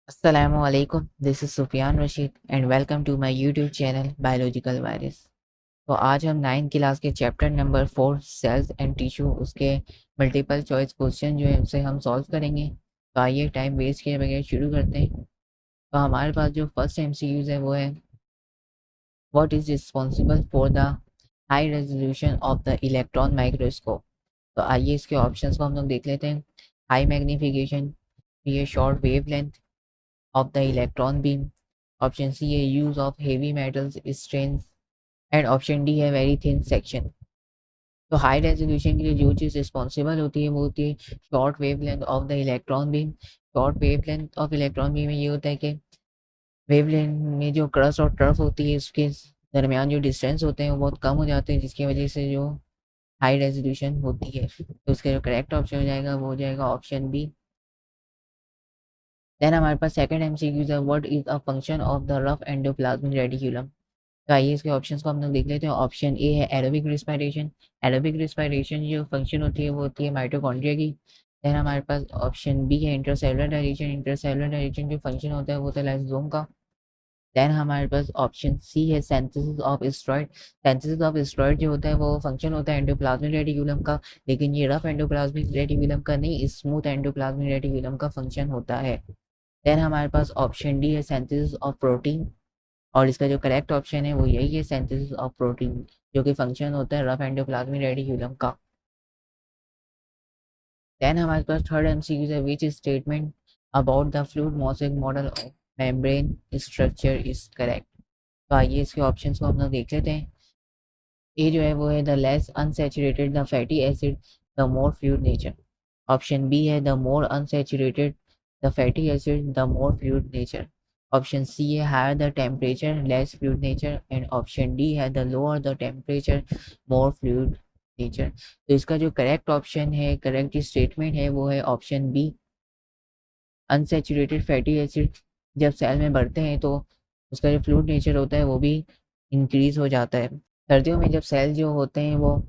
Assalamualaikum, this is Sufyan Rashid and welcome to my YouTube channel Biological Virus। तो आज हम 9th class के chapter number 4 cells and tissue उसके multiple choice question जो है उसे हम सॉल्व करेंगे। तो आइए टाइम वेस्ट किए बगैर शुरू करते हैं। तो हमारे पास जो फर्स्ट MCQs है वो है what is responsible for the high resolution of the electron microscope. तो आइए इसके ऑप्शंस को हम लोग देख लेते हैं। हाई मैग्नीफिकेशन, ये short wave length of the electron beam, option C है use of heavy metals strains and option D है very thin section। तो हाई रेजोल्यूशन के लिए जो चीज़ रिस्पॉन्सिबल होती है वो होती है short wave length of the electron beam. Short wave length of electron beam में ये होता है कि वेव लेंथ में जो क्रस्ट और टर्फ होती है उसके दरमियान जो डिस्टेंस होते हैं वो बहुत कम हो जाते हैं, जिसकी वजह से जो हाई रेजोल्यूशन होती है। तो उसका जो करेक्ट ऑप्शन हो जाएगा वो हो जाएगा ऑप्शन बी। देन हमारे पास सेकंड MCQ है what is a function of the rough endoplasmic reticulum. तो आइए इसके ऑप्शंस को हम लोग देख लेते हैं। ऑप्शन ए है एरोबिक रिस्पायरेशन। एरोबिक रिस्पायरेशन जो फंक्शन होती है वो होती है माइटोकॉन्ड्रिया की। देन हमारे पास ऑप्शन बी है इंटरसेलुलर डायरेक्शन। इंटरसेलुलर डायरेक्शन जो फंक्शन होता है वो होता है लाइसोसोम का। देन हमारे पास ऑप्शन सी है synthesis of steroid. Synthesis of steroid जो होता है वो फंक्शन होता है एंडोप्लाज्मिक रेटिकुलम का, लेकिन ये रफ एंडोप्लाज्मिक रेटिकुलम का नहीं, स्मूथ एंडोप्लाज्मिक रेटिकुलम का फंक्शन होता है। देन हमारे पास ऑप्शन डी है सिंथेसिस ऑफ प्रोटीन, और इसका जो करेक्ट ऑप्शन है वो यही है सिंथेसिस ऑफ प्रोटीन, जो कि फंक्शन होता है रफ एंडोप्लाज्मिक रेटिकुलम का। देन हमारे पास थर्ड MCQ है which statement about the fluid mosaic model of membrane structure is correct. तो आइए इसके ऑप्शंस को हम लोग देख लेते हैं। ए जो है वो है the less unsaturated the fatty acid the more fluid nature. Option B है the more unsaturated the fatty acid the more fluid nature. Option C है higher the temperature less fluid nature and option D है the lower the temperature more fluid nature. तो इसका जो correct option है, correct statement है वो है option B. Unsaturated fatty acid जब सेल में बढ़ते हैं तो उसका जो फ्लूइड नेचर होता है वो भी इंक्रीज हो जाता है। सर्दियों में जब सेल जो होते हैं वो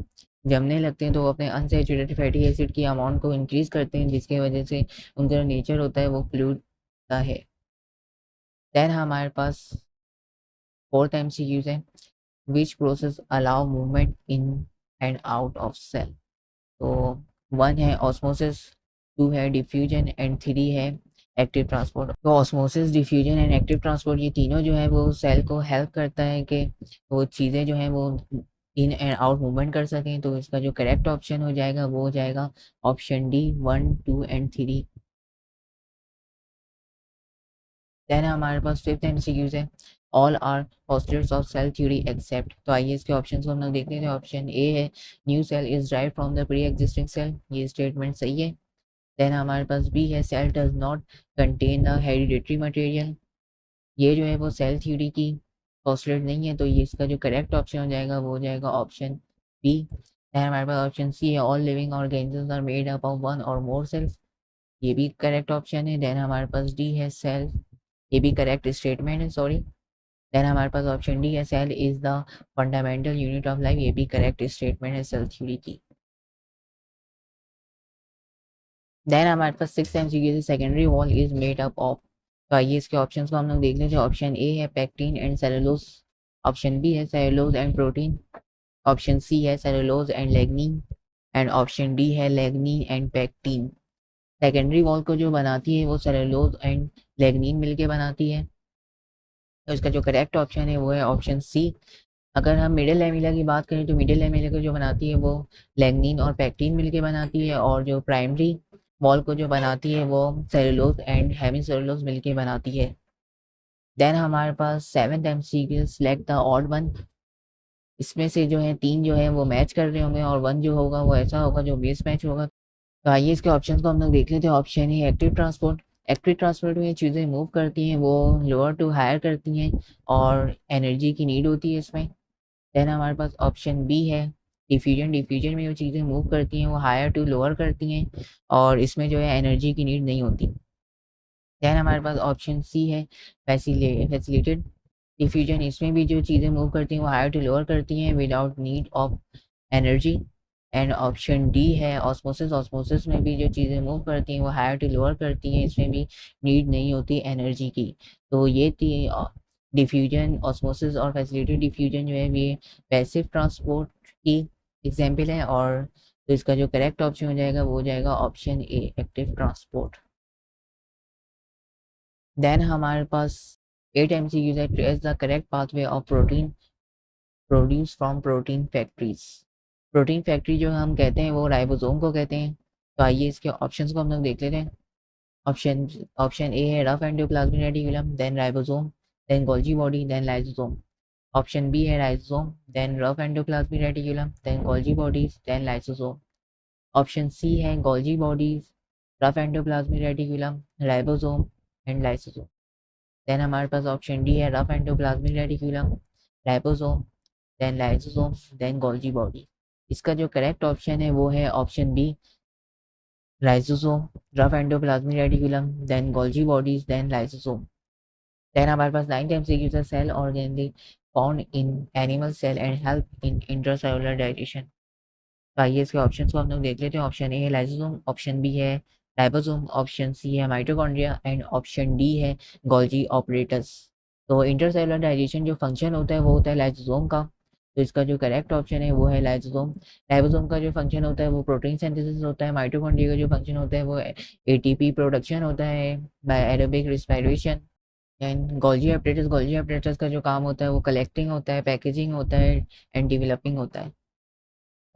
जमने लगते हैं तो वो अपने अनसेचुरेटेड फैटी एसिड की अमाउंट को इंक्रीज करते हैं, जिसकी वजह से उनका जो नेचर होता है वो फ्लूइड का है। देन हमारे पास फोर्थ MCQ है which process allow movement in and out of cell. तो 1 है ऑस्मोसिस, 2 है डिफ्यूजन एंड 3 है एक्टिव ट्रांसपोर्ट। तो osmosis, diffusion and active transport ये तीनों जो है वो सेल को हेल्प करता है कि वो चीज़ें जो हैं वो इन एंड आउट मूवमेंट कर सकें। तो इसका जो करेक्ट ऑप्शन हो जाएगा वो हो जाएगा ऑप्शन डी 1, 2 एंड 3। देन हमारे पास फिफ्थ MCQ है all are postulates of cell theory except. तो आइए इसके ऑप्शन को हम लोग देखते हैं। ऑप्शन ए है new cell is derived from the pre existing cell, ये स्टेटमेंट सही है। देन हमारे पास बी है cell does not contain the hereditary material, ये जो है वो सेल थ्योरी की पोस्टुलेट नहीं है। तो ये इसका जो करेक्ट ऑप्शन हो जाएगा वो हो जाएगा ऑप्शन बी। देन हमारे पास ऑप्शन सी है all living organisms are made up of one और मोर सेल्स, ये भी करेक्ट ऑप्शन है। देन हमारे पास डी है सेल, ये भी करेक्ट स्टेटमेंट है, सॉरी। देन हमारे पास ऑप्शन डी है cell is the fundamental unit of life, ये भी करेक्ट स्टेटमेंट है सेल थ्योरी की। देन हमारे पास six MCQ secondary wall is made up of. तो आइए इसके ऑप्शंस को हम लोग देख लेते हैं। ऑप्शन ए है pectin and cellulose. Option B है cellulose and protein. Option C है cellulose and lignin and option D है lignin and pectin. Secondary wall को जो बनाती है वो सेलुलोज एंड लेग्निन मिलके बनाती है। तो इसका जो करेक्ट ऑप्शन है वो है ऑप्शन सी। अगर हम मिडिल लैमेला की बात करें तो मिडिल लैमेला को जो बनाती है वो लैग्निन और पैक्टिन मिलके बनाती है, और जो प्राइमरी वॉल को जो बनाती है वो सेलुलोज एंड हेमी सेलुलोज मिलके बनाती है। देन हमारे पास seventh MCQ select the odd one. इसमें से जो है 3 जो है वो मैच कर रहे होंगे और 1 जो होगा वो ऐसा होगा जो मिस मैच होगा। तो आइए इसके ऑप्शन को हम लोग देख लेते हैं। ऑप्शन है एक्टिव ट्रांसपोर्ट। एक्टिव ट्रांसपोर्ट में चीज़ें मूव करती हैं वो लोअर टू हायर करती हैं और एनर्जी की नीड होती है इसमें। देन हमारे पास ऑप्शन बी है डिफ्यूजन। डिफ्यूजन में जो चीज़ें मूव करती हैं वो हायर टू लोअर करती हैं और इसमें जो है एनर्जी की नीड नहीं होती। देन हमारे पास ऑप्शन सी है फैसिलिटेड डिफ्यूजन। इसमें भी जो चीज़ें मूव करती हैं वो हायर टू लोअर करती हैं without need of energy. And option D है ऑस्मोसिस। ऑस्मोसिस में भी जो चीज़ें मूव करती हैं वो हायर टू लोअर करती हैं, इसमें भी नीड नहीं होती एनर्जी की। तो ये थी डिफ्यूजन, ऑस्मोसिस और फैसिलिटी डिफ्यूजन जो है ये पैसिव ट्रांसपोर्ट की एग्जाम्पल है। और तो इसका जो करेक्ट ऑप्शन हो जाएगा वो हो जाएगा option A, active transport. Then हमारे पास 8 MCQs है। Trace the correct pathway of protein produce from protein factories. Protein factory जो हम कहते हैं वो राइबोसोम को कहते हैं। तो आइए इसके ऑप्शंस को हम लोग देख लेते हैं। ऑप्शन ऑप्शन ए है rough endoplasmic reticulum, then ribosome, then Golgi body, then lysosome. Option B है ribosome, then rough endoplasmic reticulum, then Golgi bodies, then lysosome. Option C है Golgi bodies, rough endoplasmic reticulum, ribosome and lysosome. Then हमारे पास option D है rough endoplasmic reticulum, ribosome, then lysosome, then Golgi body. इसका जो correct option है वो है option B, ribosome, rough endoplasmic reticulum, then Golgi bodies, then lysosome. Then हमारे पास 9 MCQs है cell organelle found in animal cell and help in intracellular digestion. तो आइए इसके ऑप्शंस को हम लोग देख लेते हैं। ऑप्शन ए है लाइसोसोम, ऑप्शन बी है राइबोसोम, ऑप्शन सी है माइटोकॉन्ड्रिया एंड ऑप्शन डी है गोल्जी ऑपरेटस। तो इंटरसेलुलर डाइजेशन जो फंक्शन होता है वो होता है लाइसोसोम का। तो इसका जो करेक्ट ऑप्शन है वो है लाइसोसोम। राइबोसोम का जो फंक्शन होता है वो प्रोटीन सिंथेसिस होता है। माइटोकॉन्ड्रिया का जो फंक्शन होता है वो एटीपी प्रोडक्शन होता है by aerobic respiration. And Golgi apparatus का जो काम होता है वो कलेक्टिंग होता है, पैकेजिंग होता है एंड डेवलपिंग होता है।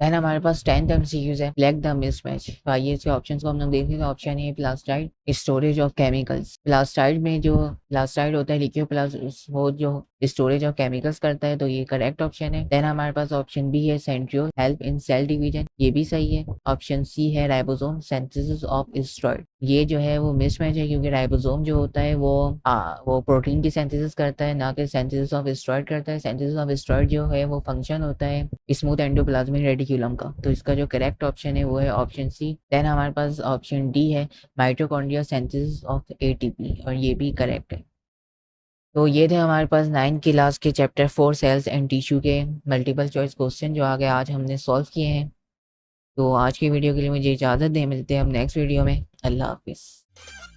देन हमारे पास 10th MCQs है ब्लैक द मिसमैच। तो आइए इसके ऑप्शंस को हम लोग देखेंगे। Option A plastid, storage of chemicals. Plastid में जो प्लास्टाइड होता है लिक्विड प्लास्ट, वो जो स्टोरेज ऑफ केमिकल्स करता है, तो ये करेक्ट ऑप्शन है। देन हमारे पास ऑप्शन बी है centriole, help in cell division, ये भी सही है। ऑप्शन सी है राइबोसोम, सिंथेसिस ऑफ स्टेरॉइड। ये जो है वो मिसमैच है क्योंकि राइबोसोम जो होता है वो प्रोटीन की सिंथेसिस करता है, ना कि सिंथेसिस ऑफ स्टेरॉइड करता है। सिंथेसिस ऑफ स्टेरॉइड जो है वो फंक्शन होता है स्मूथ एंडोप्लाज्मिक रेटिकुलम का। तो इसका जो करेक्ट ऑप्शन है वो है ऑप्शन सी। देन हमारे पास ऑप्शन डी है माइटोकॉन्ड्रिया सिंथेसिस ऑफ एटीपी, और ये भी करेक्ट है। तो ये थे हमारे पास 9 क्लास के चैप्टर 4 सेल्स एंड टिश्यू के मल्टीपल चॉइस क्वेश्चन जो आगे आज हमने सॉल्व किए हैं। तो आज की वीडियो के लिए मुझे इजाज़त दें, मिलते हैं हम नेक्स्ट वीडियो में। अल्लाह हाफिज़।